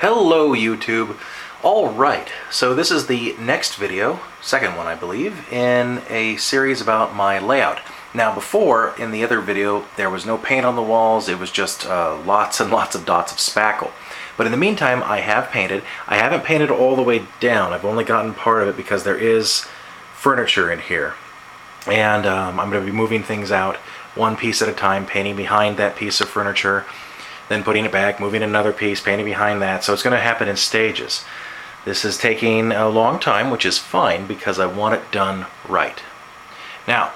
Hello YouTube. Alright, so this is the next video, second one I believe, in a series about my layout. Now before, in the other video, there was no paint on the walls, it was just lots and lots of dots of spackle. But in the meantime, I have painted. I haven't painted all the way down, I've only gotten part of it because there is furniture in here. And I'm going to be moving things out one piece at a time, painting behind that piece of furniture, then putting it back, moving another piece, painting behind that. So it's going to happen in stages. This is taking a long time, which is fine because I want it done right. Now,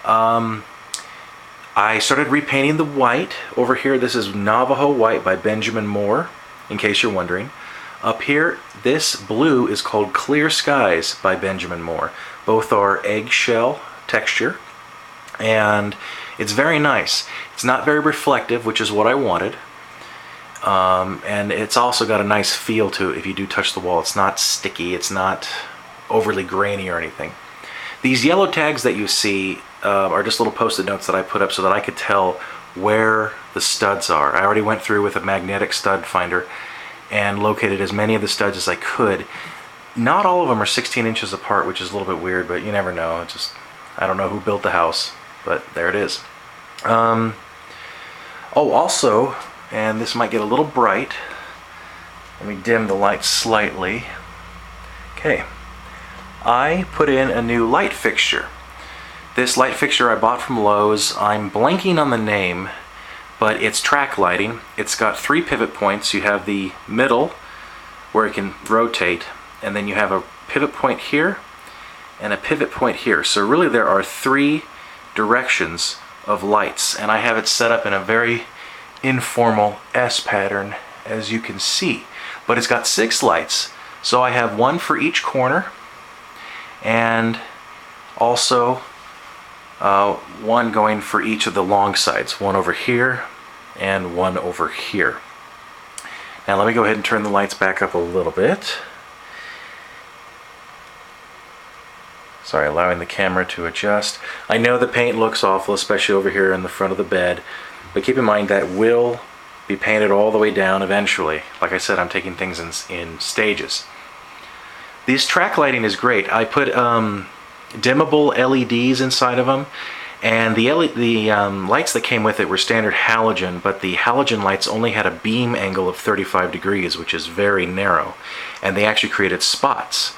I started repainting the white. Over here, this is Navajo White by Benjamin Moore, in case you're wondering. Up here, this blue is called Clear Skies by Benjamin Moore. Both are eggshell texture, and it's very nice. It's not very reflective, which is what I wanted. And it's also got a nice feel to it if you do touch the wall. It's not sticky, it's not overly grainy or anything. These yellow tags that you see are just little post-it notes that I put up so that I could tell where the studs are. I already went through with a magnetic stud finder and located as many of the studs as I could. Not all of them are 16 inches apart, which is a little bit weird, but you never know. It's just, I don't know who built the house, but there it is. Oh, also, and this might get a little bright. Let me dim the light slightly. Okay. I put in a new light fixture. This light fixture I bought from Lowe's. I'm blanking on the name, but it's track lighting. It's got 3 pivot points. You have the middle where it can rotate, and then you have a pivot point here and a pivot point here. So really there are 3 directions of lights, and I have it set up in a very informal S pattern, as you can see. But it's got 6 lights, so I have 1 for each corner, and also 1 going for each of the long sides. 1 over here and 1 over here. Now let me go ahead and turn the lights back up a little bit. Sorry, allowing the camera to adjust. I know the paint looks awful, especially over here in the front of the bed, but keep in mind that will be painted all the way down eventually. Like I said, I'm taking things in stages. These track lighting is great. I put dimmable LEDs inside of them, and the lights that came with it were standard halogen, but the halogen lights only had a beam angle of 35 degrees, which is very narrow, and they actually created spots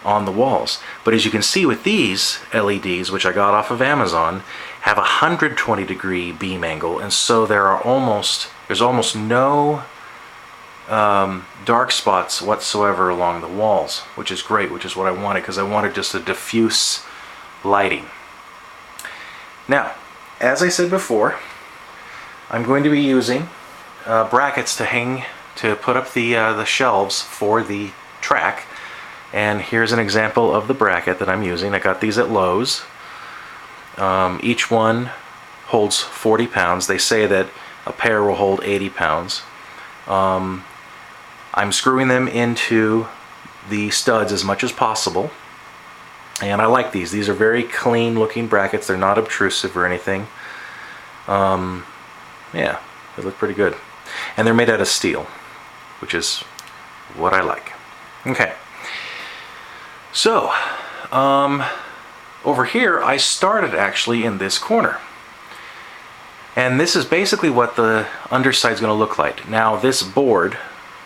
on the walls. But as you can see with these LEDs, which I got off of Amazon, have a 120 degree beam angle, and so there's almost no dark spots whatsoever along the walls, which is great, which is what I wanted, because I wanted just a diffuse lighting. Now, as I said before, I'm going to be using brackets to put up the shelves for the track. And here's an example of the bracket that I'm using. I got these at Lowe's. Each one holds 40 pounds. They say that a pair will hold 80 pounds. I'm screwing them into the studs as much as possible. And I like these. These are very clean looking brackets. They're not obtrusive or anything. Yeah, they look pretty good. And they're made out of steel, which is what I like. Okay. So, over here I started actually in this corner. And this is basically what the underside is going to look like. Now this board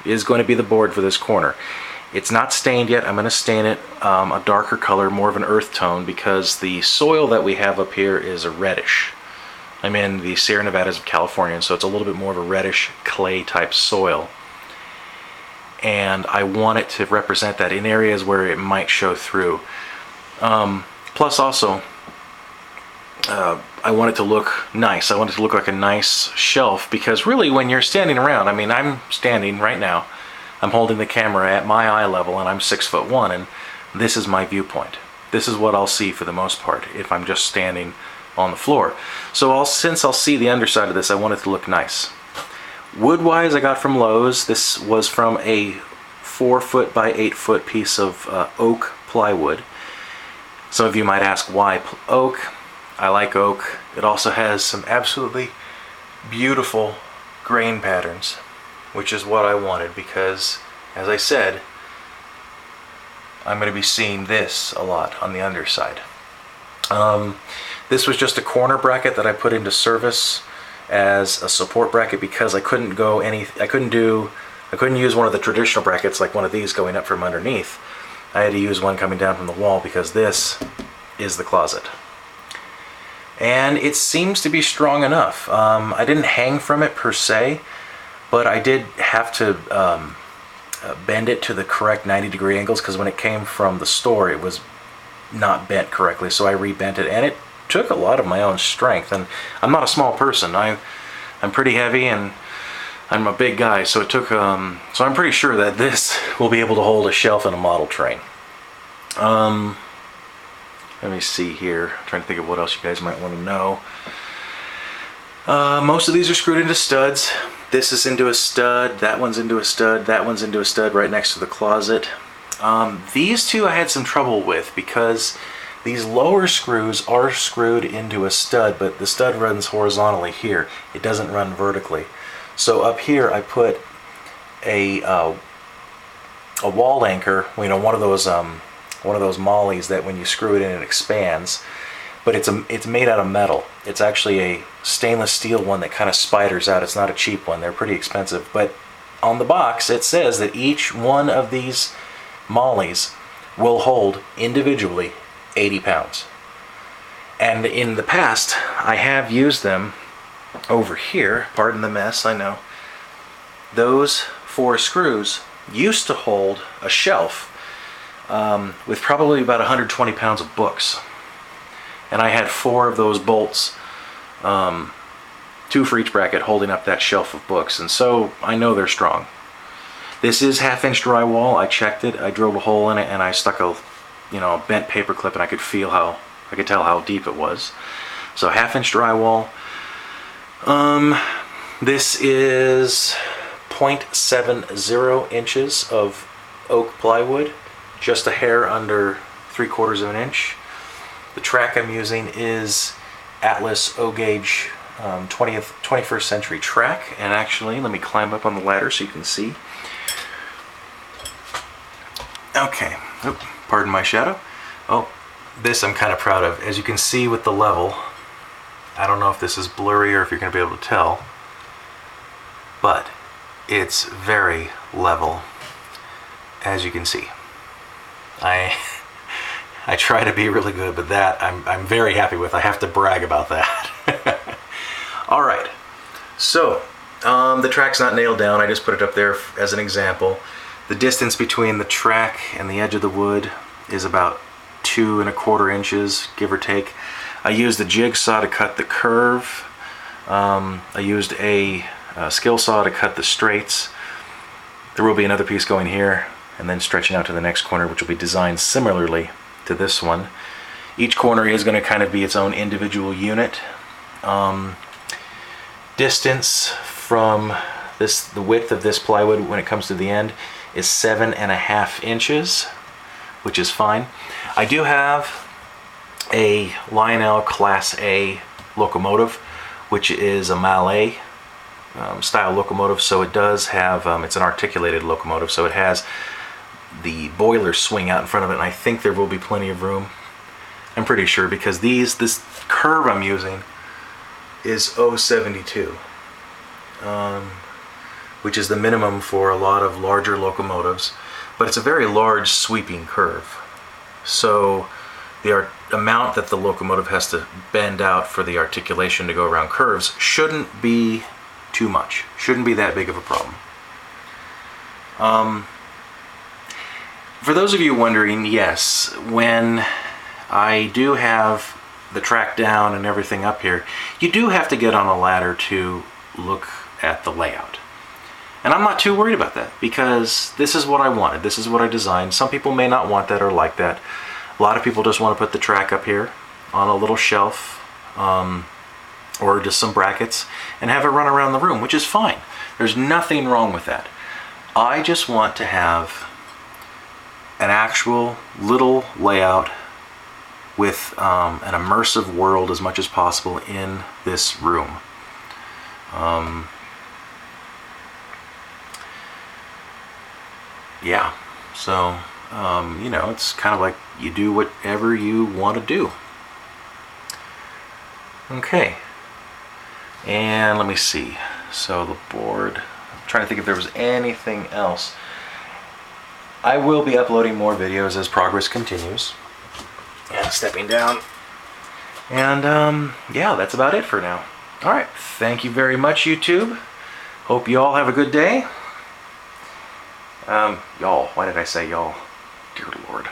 is going to be the board for this corner. It's not stained yet. I'm going to stain it a darker color, more of an earth tone, because the soil that we have up here is a reddish. I'm in the Sierra Nevadas of California, so it's a little bit more of a reddish clay type soil. And I want it to represent that in areas where it might show through. Plus also, I want it to look nice. I want it to look like a nice shelf, because really when you're standing around, I mean, I'm standing right now, I'm holding the camera at my eye level, and I'm 6'1", and this is my viewpoint. This is what I'll see for the most part if I'm just standing on the floor. So since I'll see the underside of this, I want it to look nice. Wood-wise, I got from Lowe's. This was from a 4-foot by 8-foot piece of oak plywood. Some of you might ask why oak. I like oak. It also has some absolutely beautiful grain patterns. which is what I wanted because, as I said, I'm going to be seeing this a lot on the underside. This was just a corner bracket that I put into service as a support bracket because I couldn't use one of the traditional brackets like one of these going up from underneath. I had to use one coming down from the wall because this is the closet. And it seems to be strong enough. I didn't hang from it per se, but I did have to bend it to the correct 90-degree angles because when it came from the store it was not bent correctly, so I rebent it, and it took a lot of my own strength. And I'm not a small person. I'm pretty heavy and I'm a big guy, so it took so I'm pretty sure that this will be able to hold a shelf in a model train. Let me see here. I'm trying to think of what else you guys might want to know. Most of these are screwed into studs. This is into a stud, that one's into a stud, that one's into a stud right next to the closet. These two I had some trouble with because these lower screws are screwed into a stud, but the stud runs horizontally here. It doesn't run vertically. So up here I put a wall anchor, you know, one of those mollies that when you screw it in it expands, but it's made out of metal. It's actually a stainless steel one that kind of spiders out. It's not a cheap one. They're pretty expensive, but on the box it says that each one of these mollies will hold individually 80 pounds. And in the past I have used them over here, pardon the mess, I know. Those 4 screws used to hold a shelf with probably about 120 pounds of books. And I had 4 of those bolts, 2 for each bracket, holding up that shelf of books, and so I know they're strong. This is 1/2-inch drywall. I checked it, I drilled a hole in it, and I stuck a bent paper clip, and I could tell how deep it was. So 1/2-inch drywall. This is 0.70 inches of oak plywood, just a hair under 3/4 of an inch. The track I'm using is Atlas O-Gauge 21st century track, and actually let me climb up on the ladder so you can see. Okay, pardon my shadow. Oh, this I'm kind of proud of. As you can see with the level, I don't know if this is blurry or if you're going to be able to tell, but it's very level, as you can see. I try to be really good, but that I'm very happy with. I have to brag about that. All right, so the track's not nailed down. I just put it up there as an example. The distance between the track and the edge of the wood is about 2¼ inches, give or take. I used a jigsaw to cut the curve. I used a skill saw to cut the straights. There will be another piece going here and then stretching out to the next corner, which will be designed similarly to this one. Each corner is going to kind of be its own individual unit. Distance from the width of this plywood when it comes to the end is 7½ inches, which is fine. I do have a Lionel Class A locomotive, which is a Mallet style locomotive, so it does have, it's an articulated locomotive, so it has the boiler swing out in front of it, and I think there will be plenty of room. I'm pretty sure, because this curve I'm using is 0.72, which is the minimum for a lot of larger locomotives, but it's a very large sweeping curve. So the amount that the locomotive has to bend out for the articulation to go around curves shouldn't be too much, shouldn't be that big of a problem. For those of you wondering, yes, when I do have the track down and everything up here, you do have to get on a ladder to look at the layout. And I'm not too worried about that, because this is what I wanted, this is what I designed. Some people may not want that or like that. A lot of people just want to put the track up here on a little shelf, or just some brackets, and have it run around the room, which is fine. There's nothing wrong with that. I just want to have an actual little layout with an immersive world as much as possible in this room. yeah, so, you know, it's kind of like you do whatever you want to do. Okay, and let me see. So the board, I'm trying to think if there was anything else. I will be uploading more videos as progress continues. And stepping down. And yeah, that's about it for now. All right, thank you very much, YouTube. Hope you all have a good day. Y'all, why did I say y'all? Dear Lord.